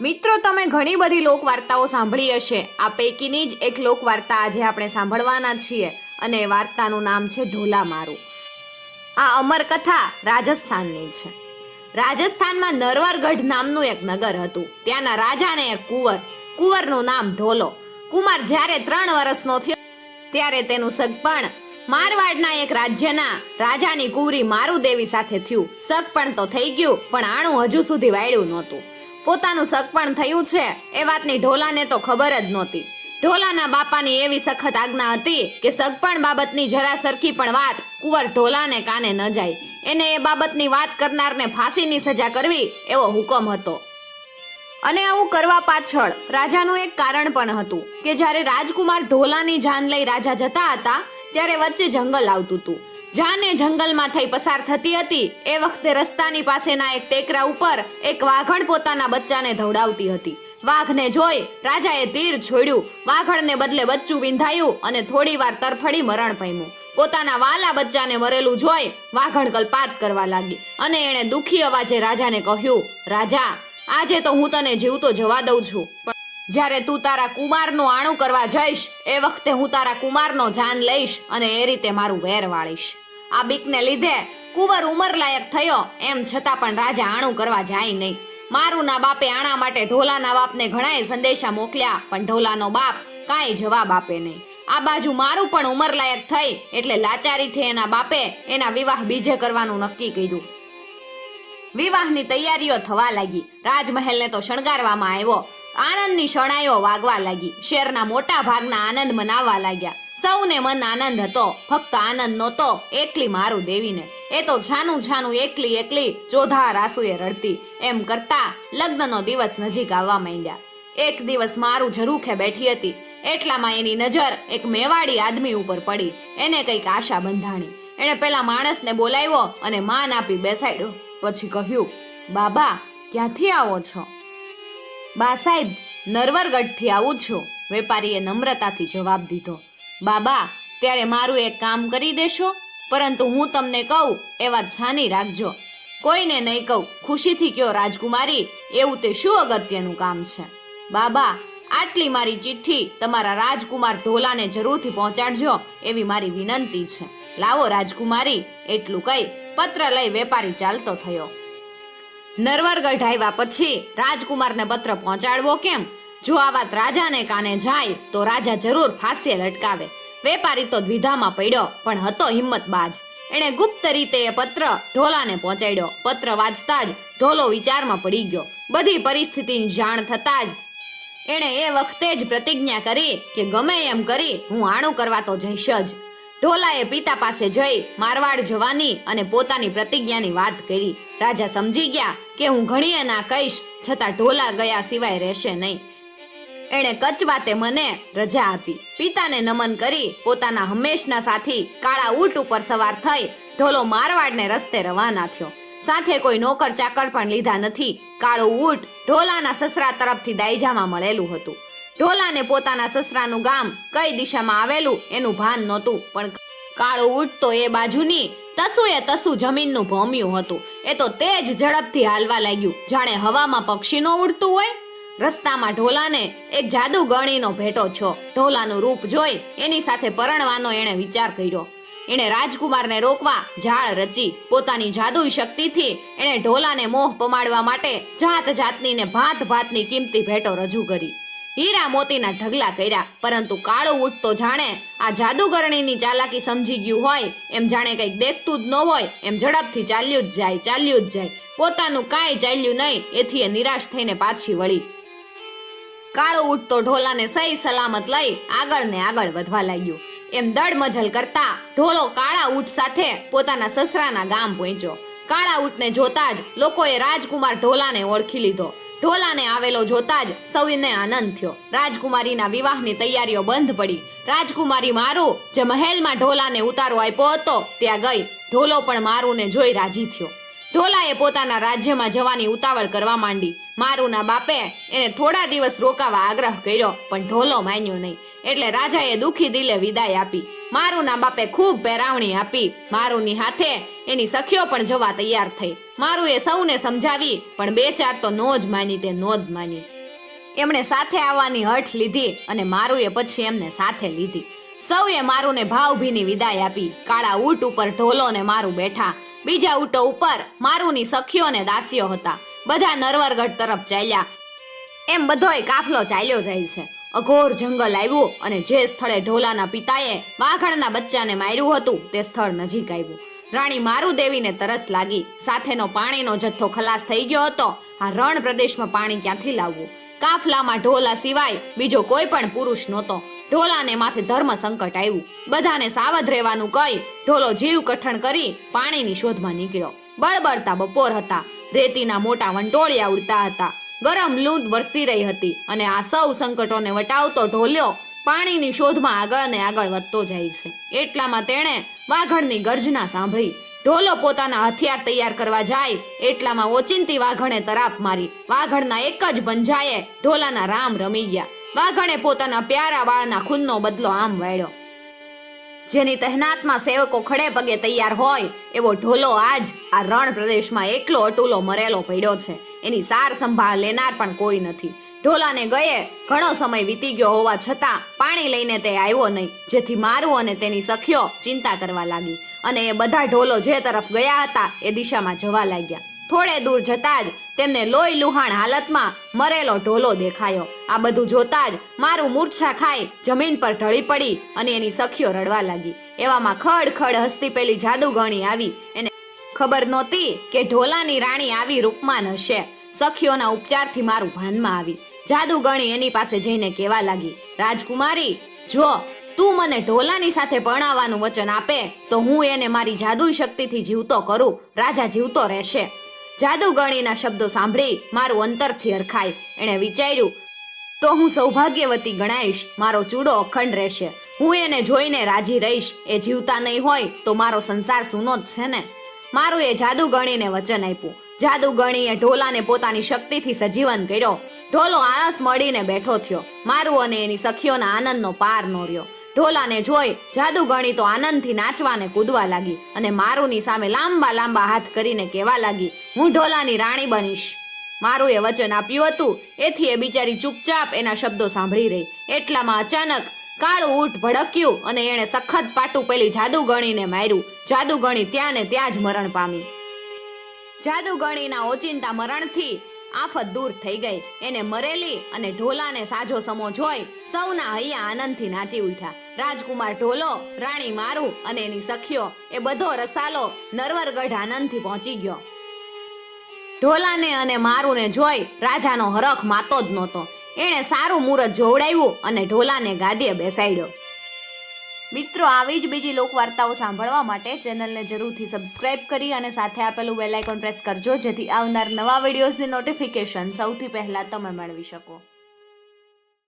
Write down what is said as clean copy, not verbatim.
મિત્રો, તમે ઘણી બધી લોકવાર્તાઓ સાંભળી હશે. આ પૈકીની જ એક લોકવાર્તા આજે આપણે સાંભળવાના છીએ અને એ વાર્તાનું નામ છે ઢોલા મારું. આ અમર કથા રાજસ્થાનની છે. રાજસ્થાનમાં નરવરગઢ નામનું એક નગર હતું. ત્યાંના રાજાને એક કુંવરનું નામ ઢોલો. કુમાર જ્યારે 3 વર્ષનો થયો ત્યારે તેનું સગપણ મારવાડના એક રાજ્યના રાજાની કુંવરી મારુદેવી સાથે થયું. સગપણ તો થઈ ગયું, પણ આણું હજુ સુધી વાળ્યું નહોતું. પોતાનું સગપણ થયું છે એ વાતની ઢોલાને તો ખબર જ નહોતી. ઢોલાના બાપાની એવી સખત આજ્ઞા હતી કે સગપણ બાબતની જરા સરખી પણ વાત કુંવર ઢોલાને કાને ન જાય. એને એ બાબતની વાત કરનારને ફાંસીની સજા કરવી એવો હુકમ હતો. અને આવું કરવા પાછળ રાજાનું એક કારણ પણ હતું કે જ્યારે રાજકુમાર ઢોલાની જાન લઈ રાજા જતા હતા ત્યારે વચ્ચે જંગલ આવતું હતું. જાને જંગલમાં થઈ પસાર થતી હતી એ વખતે રસ્તાની પાસેના એક ટેકરા ઉપર એક વાઘણ પોતાના બચ્ચાને ધવડાવતી હતી. વાઘને જોઈ રાજાએ તીર છોડ્યું. વાઘણને બદલે બચ્ચું વિંધાયું અને થોડી વાર તરફડી મરણ પામ્યું. પોતાના વાલા બચ્ચાને મરેલું જોઈ વાઘણ કલ્પાત કરવા લાગી અને એણે દુખી અવાજે રાજાને કહ્યું, રાજા, આજે તો હું તને જીવતો જવા દઉં છું, પણ જ્યારે તું તારા કુમારનું આણું કરવા જઈશ એ વખતે હું તારા કુમારનો જાન લઈશ અને એ રીતે મારું વેર વાળીશ. આ બીકને લીધે કુંવર ઉંમરલાયક થયો, એમ છતાં પણ રાજા આણું કરવા જાય નહીં. મારુના બાપે આણા માટે ઢોલાના બાપને ઘણાય સંદેશા મોકલ્યા, પણ ઢોલાનો બાપ કાંઈ જવાબ આપે નહીં. આ બાજુ મારું પણ ઉંમરલાયક થઈ એટલે લાચારીથી એના બાપે એના વિવાહ બીજે કરવાનું નક્કી કર્યું. વિવાહની તૈયારીઓ થવા લાગી. રાજમહેલને તો શણગારવામાં આવ્યો. આનંદની શણાઈઓ વાગવા લાગી. શહેરના મોટા ભાગના આનંદ મનાવવા લાગ્યા. સૌને મન આનંદ હતો, ફક્ત આનંદ નહોતો એકલી મારું દેવીને. એ તો છાનું એકલી ચોધા રાસુએ રડતી. એમ કરતા લગ્નનો દિવસ નજીક આવવા માંડ્યા. એક દિવસ મારું ઝરૂખે બેઠી હતી. એટલામાં એની નજર એક મેવાડી આદમી ઉપર પડી. એને કંઈક આશા બંધાણી. એણે પેલા માણસને બોલાવ્યો અને માન આપી બેસાડ્યો. પછી કહ્યું, બાબા, ક્યાંથી આવો છો? બા સાહેબ, નરવરગઢથી આવું છું, વેપારીએ નમ્રતાથી જવાબ દીધો. બાબા, ત્યારે મારું એક કામ કરી દેશો? પરંતુ હું તમને કહું એ વાત છાની રાખજો. કોઈને નહીં કહું, ખુશીથી કયો રાજકુમારી, એવું તે શું અગત્યનું કામ છે? બાબા, આટલી મારી ચિઠ્ઠી તમારા રાજકુમાર ઢોલાને જરૂરથી પહોંચાડજો એવી મારી વિનંતી છે. લાવો રાજકુમારી, એટલું કહી પત્ર લઈ વેપારી ચાલતો થયો. નરવરગઢ આવ્યા પછી રાજકુમારને પત્ર પહોંચાડવો કેમ? જો આ વાત રાજાને કાને જાય તો રાજા જરૂર ફાંસીએ લટકાવે. વેપારી તો દ્વિધામાં પડ્યો, પણ હતો હિંમતબાજ. એણે ગુપ્ત રીતે એ પત્ર ઢોલાને પહોંચાડ્યો. પત્ર વાંચતા જ ઢોલો વિચારમાં પડી ગયો. બધી પરિસ્થિતિની જાણ થતા જ એણે એ વખતે જ પ્રતિજ્ઞા કરી કે ગમે એમ કરી હું આણું કરવા તો જઈશ જ. ઢોલાએ પિતા પાસે જઈ મારવાડ જવાની અને પોતાની પ્રતિજ્ઞાની વાત કરી. રાજા સમજી ગયા કે હું ઘણીએ ના કહીશ, છતાં ઢોલા ગયા સિવાય રહેશે નહીં. એણે કચવાતે મને રજા આપી. પિતાને નમન કરી પોતાના હંમેશના સાથી કાળા ઊંટ ઉપર સવાર થઈ ઢોલો મારવાડને રસ્તે રવાના થયો. સાથે કોઈ નોકર ચાકર પણ લીધા નથી. કાળું ઊંટ ઢોલાના સસરા તરફથી દાયજામાં મળેલું હતું. ઢોલાને પોતાના સસરાનું ગામ કઈ દિશામાં આવેલું એનું ભાન નહોતું, પણ કાળું ઊંટ તો એ બાજુની તસુ જમીનનું ભોમ્યું હતું. એ તો તે જ ઝડપથી હાલવા લાગ્યું જાણે હવામાં પક્ષી ન ઉડતું હોય. રસ્તામાં ઢોલાને એક જાદુગણીનો ભેટો થયો. ઢોલાનું રૂપ જોઈ એની સાથે પરણવાનો એણે વિચાર કર્યો. એણે રાજકુમારને રોકવા જાળ રચી. પોતાની જાદુઈ શક્તિથી એણે ઢોલાને મોહ પમાડવા માટે જાતની ને ભાતની કિંમતી ભેટો રજૂ કરી. હીરા મોતીના ઢગલા કર્યા, પરંતુ કાળું ઊંટ તો જાણે આ જાદુગરણીની ચાલાકી સમજી ગયું હોય એમ જાણે કંઈક દેખતું જ ન હોય એમ ઝડપથી ચાલ્યું જ જાય. પોતાનું કાંઈ ચાલ્યું નહીં એથી એ નિરાશ થઈને પાછી વળી. કાળું ઊંટ તો ઢોલાને સહી સલામત લઈ આગળ ને આગળ વધવા લાગ્યું. એમ દડમજલ કરતા ઢોલો કાળા ઊંટ સાથે પોતાના સસરાના ગામ પહોંચ્યો. કાળા ઊંટને જોતા જ લોકોએ રાજકુમાર ઢોલાને ઓળખી લીધો. ઢોલાને આવેલો જોતા જ સૌને આનંદ થયો. રાજકુમારીના વિવાહની તૈયારીઓ બંધ પડી. રાજકુમારી મારું જે મહેલમાં ઢોલાને ઉતારો આપ્યો હતો ત્યાં ગઈ. ઢોલો પણ મારુને જોઈ રાજી થયો. ઢોલાએ પોતાના રાજ્યમાં જવાની ઉતાવળ કરવા માંડી. મારુના બાપે એને થોડા દિવસ રોકાવા આગ્રહ કર્યો, પણ ઢોલો માન્યો નહીં. એટલે રાજાએ દુખી દિલે વિદાય આપી. મારુના બાપે ખૂબ પેરાવણી આપી. મારુની હાથે એની સખીઓ પણ જવા તૈયાર થઈ. મારુએ સૌને સમજાવી, પણ બે ચાર તો નો જ માની તે નો જ માની. એમણે સાથે આવવાની હઠ લીધી અને મારુએ પછી એમને સાથે લીધી. સૌએ મારુને ભાવભીની વિદાય આપી. કાળા ઊંટ ઉપર ઢોલો ને મારુ બેઠા. બીજા ઊંટો ઉપર મારુની સખીઓ ને દાસીઓ હતા. બધા નરવરગઢ તરફ ચાલ્યા. એમ બધોય કાફલો ચાલ્યો જાય છે. અઘોર જંગલ આવ્યું અને જે સ્થળે ઢોલાના પિતાએ વાઘણના બચ્ચાને માર્યું હતું તે સ્થળ નજીક આવ્યું. રાણી મારુદેવીને તરસ લાગી. સાથેનો પાણીનો જથ્થો ખલાસ થઈ ગયો હતો. આ રણ પ્રદેશમાં પાણી ક્યાંથી લાવવું? કાફલામાં ઢોલા સિવાય બીજો કોઈ પણ પુરુષ નહોતો. ઢોલાને માથે ધર્મ સંકટ આવ્યું. બધાને સાવધ રહેવાનું કહી ઢોલો જીવ કઠણ કરી પાણીની શોધમાં નીકળ્યો. બળબળતા બપોર હતા. રેતીના મોટા વંટોળિયા ઉડતા હતા. ગરમ લૂંટ વરસી રહી હતી અને આ સૌ સંકટોને વટાવતો ઢોલ્યો પાણીની શોધમાં આગળ ને આગળ વધતો જાય છે. એટલામાં તેણે વાઘણની ગર્જના સાંભળી. ઢોલો પોતાના હથિયાર તૈયાર કરવા જાય એટલામાં ઓચિંતી વાઘણે તરાપ મારી. વાઘણના એક જ બંજાએ ઢોલાના રામ રમી ગયા. વાઘણે પોતાના પ્યારા બાળના ખૂનનો બદલો આમ વાળ્યો. જેની તહેનાતમાં સેવકો ખડે પગે તૈયાર હોય એવો ઢોલો આજ આ રણ પ્રદેશમાં એકલો અટુલો મરેલો પડ્યો છે. એની સાર સંભાળ લેનાર પણ કોઈ નથી. ઢોલાને ગયે ઘણો સમય વીતી ગયો હોવા છતાં પાણી લઈને તે આવ્યો નહીં, જેથી મારુ અને તેની સખીઓ ચિંતા કરવા લાગી અને એ બધા ઢોલો જે તરફ ગયા હતા એ દિશામાં જવા લાગ્યા. થોડે દૂર જતા જ તેમને લોહી લુહાણ હાલતમાં મરેલો ઢોલો દેખાયો. આ બધું જોતા જ મારુ મૂર્છા ખાઈ જમીન પર ઢળી પડી અને એની સખીઓ રડવા લાગી. એવામાં ખડ ખડ હસતી પેલી જાદુગણી આવી. એને ખબર નહોતી કે ઢોલાની રાણી આવી રૂપમાં હશે. સખીઓના ઉપચારથી મારું ભાનમાં આવી. જાદુગણી એની પાસે જઈને કહેવા લાગી, રાજકુમારી, જો તું મને ઢોલાની સાથે પરણાવવાનું વચન આપે તો હું એને મારી જાદુઈ શક્તિથી જીવતો કરું. રાજા જીવતો રહેશે. જાદુગણીના શબ્દો સાંભળી મારું અંતરથી હરખાય. એણે વિચાર્યું, તો હું સૌભાગ્યવતી ગણાઈશ. મારો ચૂડો અખંડ રહેશે. હું એને જોઈને રાજી રહીશ. એ જીવતા નહીં હોય તો મારો સંસાર સૂનો જ છે ને. મારું એ જાદુગણીને વચન આપ્યું. જાદુગણીએ ઢોલાને પોતાની શક્તિથી સજીવન કર્યો. ઢોલો આળસ મળીને બેઠો થયો. મારું અને એની સખીઓના આનંદનો પાર ન રહ્યો. ઢોલાને જોઈ જાદુગણી તો આનંદથી નાચવાને કૂદવા લાગી અને મારુની સામે લાંબા લાંબા હાથ કરીને કહેવા લાગી, હું ઢોલાની રાણી બનીશ. મારુએ વચન આપ્યું હતું એથી એ બિચારી ચૂપચાપ એના શબ્દો સાંભળી રહી. એટલામાં અચાનક કાળું ઊંટ ભડક્યું અને એણે સખત પાટું પેલી જાદુગણીને માર્યું. જાદુગણી ત્યાં ને ત્યાં જ મરણ પામી. જાદુગણીના ઓચિંતા મરણથી આફત દૂર થઈ ગઈ. એને મરેલી અને ઢોલાને સાજો સમો જોઈ સૌના હૈયા આનંદથી નાચી ઉઠ્યા. રાજકુમાર ઢોલો, રાણી મારુ અને એની સખીઓ એ બધો રસાલો નરવરગઢ આનંદથી પહોંચી ગયો. ઢોલાને અને મારુને જોઈ રાજાનો હરખ માતો જ નહોતો. એણે સારું મુહૂર્ત જોવડાવ્યું અને ઢોલાને ગાદીએ બેસાડ્યો. મિત્રો, આવી જ બીજી લોકવાર્તાઓ સાંભળવા માટે ચેનલને જરૂરથી સબસ્ક્રાઇબ કરી અને સાથે આપેલું બેલ આઇકોન પ્રેસ કરજો, જેથી આવનાર નવા વિડીયોઝની નોટિફિકેશન સૌથી પહેલા તમે મેળવી શકો.